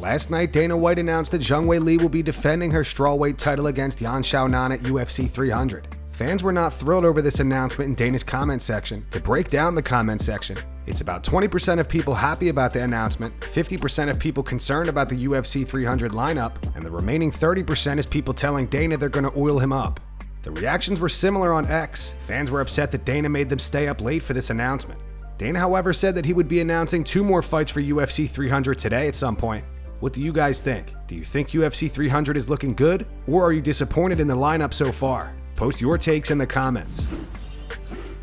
Last night, Dana White announced that Zhang Weili will be defending her strawweight title against Yan Xiaonan at UFC 300. Fans were not thrilled over this announcement in Dana's comment section. To break down the comment section, it's about 20% of people happy about the announcement, 50% of people concerned about the UFC 300 lineup, and the remaining 30% is people telling Dana they're going to oil him up. The reactions were similar on X. Fans were upset that Dana made them stay up late for this announcement. Dana, however, said that he would be announcing 2 more fights for UFC 300 today at some point. What do you guys think? Do you think UFC 300 is looking good, or are you disappointed in the lineup so far? Post your takes in the comments.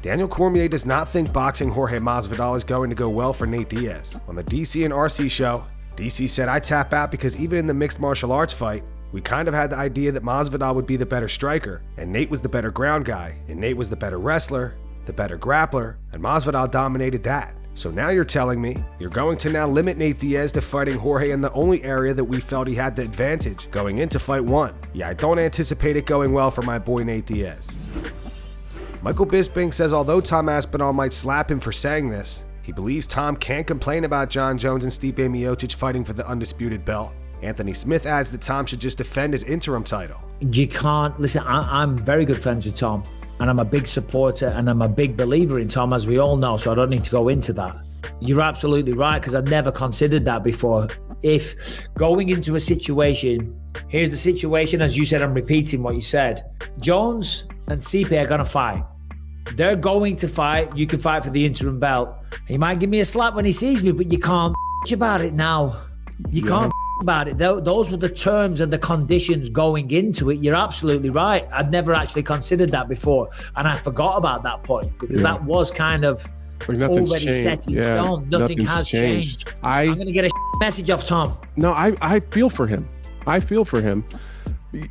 Daniel Cormier does not think boxing Jorge Masvidal is going to go well for Nate Diaz. On the DC and RC show, DC said, "I tap out because even in the mixed martial arts fight, we kind of had the idea that Masvidal would be the better striker, and Nate was the better ground guy, and Nate was the better wrestler, the better grappler, and Masvidal dominated that. So now you're telling me you're going to now limit Nate Diaz to fighting Jorge in the only area that we felt he had the advantage going into fight 1. Yeah, I don't anticipate it going well for my boy Nate Diaz." Michael Bisping says although Tom Aspinall might slap him for saying this, he believes Tom can't complain about Jon Jones and Stipe Miocic fighting for the undisputed belt. Anthony Smith adds that Tom should just defend his interim title. You can't, listen, I'm very good friends with Tom, and I'm a big supporter and I'm a big believer in Tom, as we all know, so I don't need to go into that. You're absolutely right, because I've never considered that before. If going into a situation, here's the situation, as you said, I'm repeating what you said. Jones and Stipe are going to fight. They're going to fight. You can fight for the interim belt. He might give me a slap when he sees me, but you can't about it now. You can't about it. Those were the terms and the conditions going into it. You're absolutely right. I'd never actually considered that before, and I forgot about that point, because that was kind of already set in stone. Nothing has changed. I'm going to get a message off Tom. No, I feel for him. I feel for him.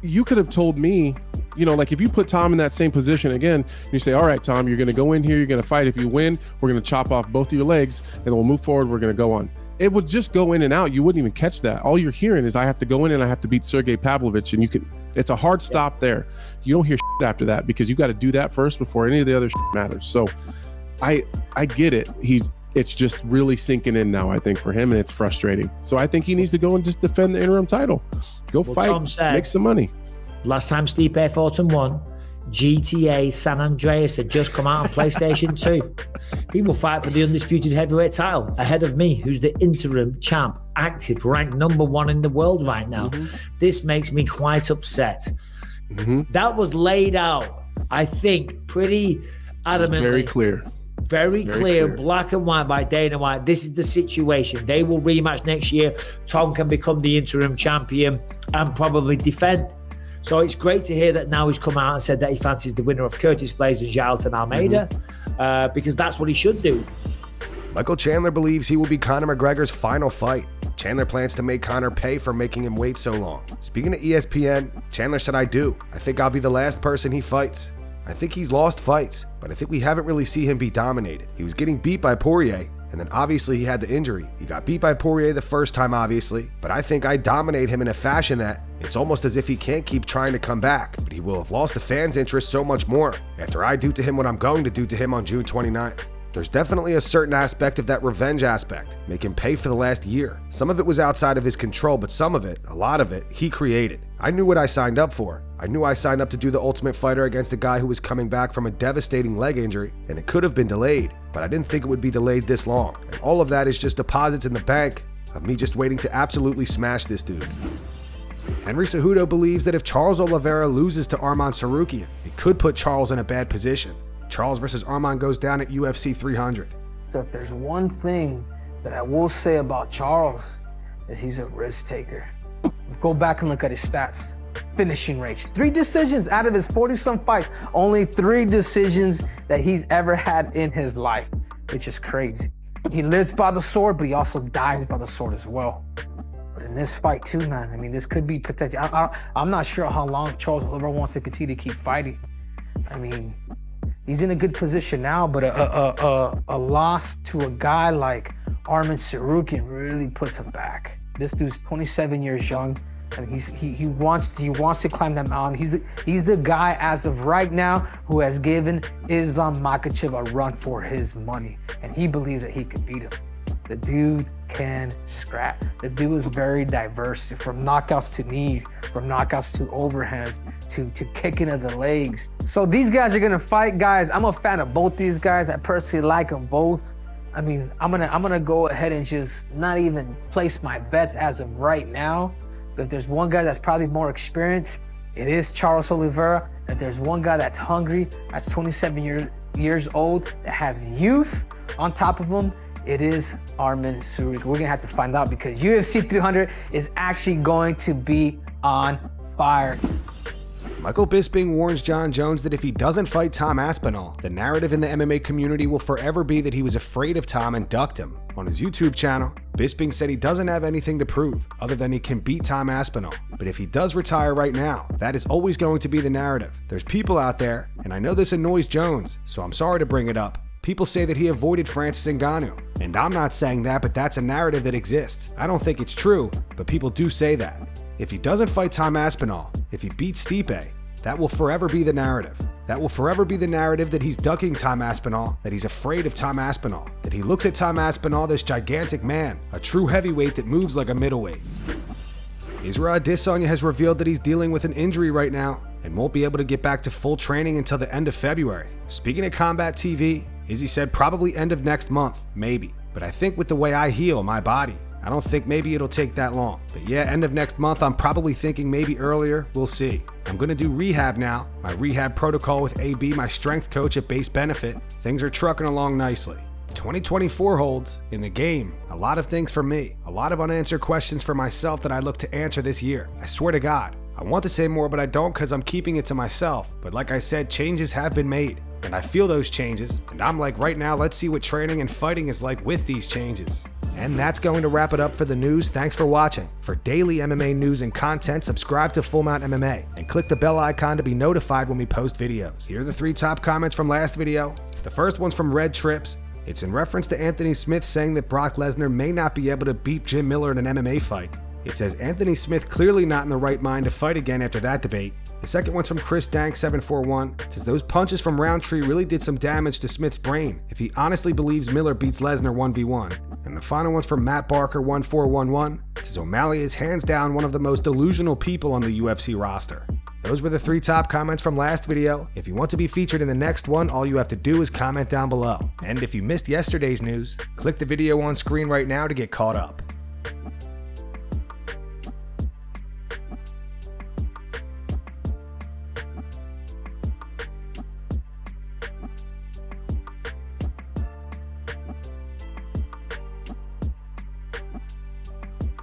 You could have told me, like if you put Tom in that same position again, you say, all right, Tom, you're going to go in here, you're going to fight. If you win, we're going to chop off both of your legs and then we'll move forward. We're going to go on. It would just go in and out. You wouldn't even catch that. All you're hearing is I have to go in and I have to beat Sergey Pavlovich, and it's a hard stop there. You don't hear after that, because you got to do that first before any of the other matters. So I get it. It's just really sinking in now, I think, for him, and it's frustrating. So I think he needs to go and just defend the interim title. Go fight, Tom said, make some money. Last time Stipe fought and won, GTA San Andreas had just come out on PlayStation 2. He will fight for the undisputed heavyweight title ahead of me, who's the interim champ, active, ranked #1 in the world right now. This makes me quite upset. That was laid out, I think, pretty adamantly. Very clear, black and white by Dana White. This is the situation. They will rematch next year. Tom can become the interim champion and probably defend. So it's great to hear that now he's come out and said that he fancies the winner of Curtis Blades and Jailton Almeida, because that's what he should do. Michael Chandler believes he will be Conor McGregor's final fight. Chandler plans to make Conor pay for making him wait so long. Speaking to ESPN, Chandler said, "I do. I think I'll be the last person he fights. I think he's lost fights, but I think we haven't really seen him be dominated. He was getting beat by Poirier, and then obviously he had the injury. He got beat by Poirier the first time, obviously, but I think I dominate him in a fashion that it's almost as if he can't keep trying to come back, but he will have lost the fans' interest so much more after I do to him what I'm going to do to him on June 29th. There's definitely a certain aspect of that revenge aspect, make him pay for the last year. Some of it was outside of his control, but some of it, a lot of it, he created. I knew what I signed up for. I knew I signed up to do the Ultimate Fighter against a guy who was coming back from a devastating leg injury, and it could have been delayed, but I didn't think it would be delayed this long. And all of that is just deposits in the bank of me just waiting to absolutely smash this dude." Henry Cejudo believes that if Charles Oliveira loses to Arman Tsarukyan, it could put Charles in a bad position. Charles versus Arman goes down at UFC 300. So if there's one thing that I will say about Charles, is he's a risk taker. Go back and look at his stats. Finishing rates. 3 decisions out of his 40-some fights. Only 3 decisions that he's ever had in his life, which is crazy. He lives by the sword, but he also dies by the sword as well. But in this fight too, man, I mean, this could be potential. I'm not sure how long Charles Oliveira wants to continue to keep fighting. I mean, he's in a good position now, but a loss to a guy like Arman Tsarukyan really puts him back. This dude's 27 years young, and he wants to climb that mountain. He's the guy as of right now who has given Islam Makhachev a run for his money, and he believes that he could beat him. The dude can scrap. The dude is very diverse, from knockouts to knees, from knockouts to overhands, to kicking of the legs. So these guys are gonna fight. Guys, I'm a fan of both these guys. I personally like them both. I mean, I'm gonna go ahead and just not even place my bets as of right now. But there's one guy that's probably more experienced, it is Charles Oliveira. And there's one guy that's hungry, that's 27 years old, that has youth on top of him. It is Arman Tsarukyan. We're gonna have to find out, because UFC 300 is actually going to be on fire. Michael Bisping warns Jon Jones that if he doesn't fight Tom Aspinall, the narrative in the MMA community will forever be that he was afraid of Tom and ducked him. On his YouTube channel, Bisping said he doesn't have anything to prove other than he can beat Tom Aspinall. But if he does retire right now, that is always going to be the narrative. There's people out there, and I know this annoys Jones, so I'm sorry to bring it up. People say that he avoided Francis Ngannou, and I'm not saying that, but that's a narrative that exists. I don't think it's true, but people do say that. If he doesn't fight Tom Aspinall, if he beats Stipe, that will forever be the narrative. That will forever be the narrative that he's ducking Tom Aspinall, that he's afraid of Tom Aspinall, that he looks at Tom Aspinall, this gigantic man, a true heavyweight that moves like a middleweight. Israel Adesanya has revealed that he's dealing with an injury right now and won't be able to get back to full training until the end of February. Speaking of Combat TV, Izzy said probably end of next month, maybe. But I think with the way I heal my body, I don't think maybe it'll take that long. But yeah, end of next month, I'm probably thinking maybe earlier, we'll see. I'm gonna do rehab now, my rehab protocol with AB, my strength coach at Base Benefit. Things are trucking along nicely. 2024 holds, in the game, a lot of things for me. A lot of unanswered questions for myself that I look to answer this year. I swear to God. I want to say more, but I don't because I'm keeping it to myself. But like I said, changes have been made. And I feel those changes. And I'm like, right now, let's see what training and fighting is like with these changes. And that's going to wrap it up for the news. Thanks for watching. For daily MMA news and content, subscribe to Full Mount MMA and click the bell icon to be notified when we post videos. Here are the 3 top comments from last video. The first one's from Red Trips. It's in reference to Anthony Smith saying that Brock Lesnar may not be able to beat Jim Miller in an MMA fight. It says Anthony Smith clearly not in the right mind to fight again after that debate. The second one's from Chris Dank 741. It says those punches from Roundtree really did some damage to Smith's brain if he honestly believes Miller beats Lesnar 1v1. And the final one's from Matt Barker 1411. It says O'Malley is hands down one of the most delusional people on the UFC roster. Those were the 3 top comments from last video. If you want to be featured in the next one, all you have to do is comment down below. And if you missed yesterday's news, click the video on screen right now to get caught up.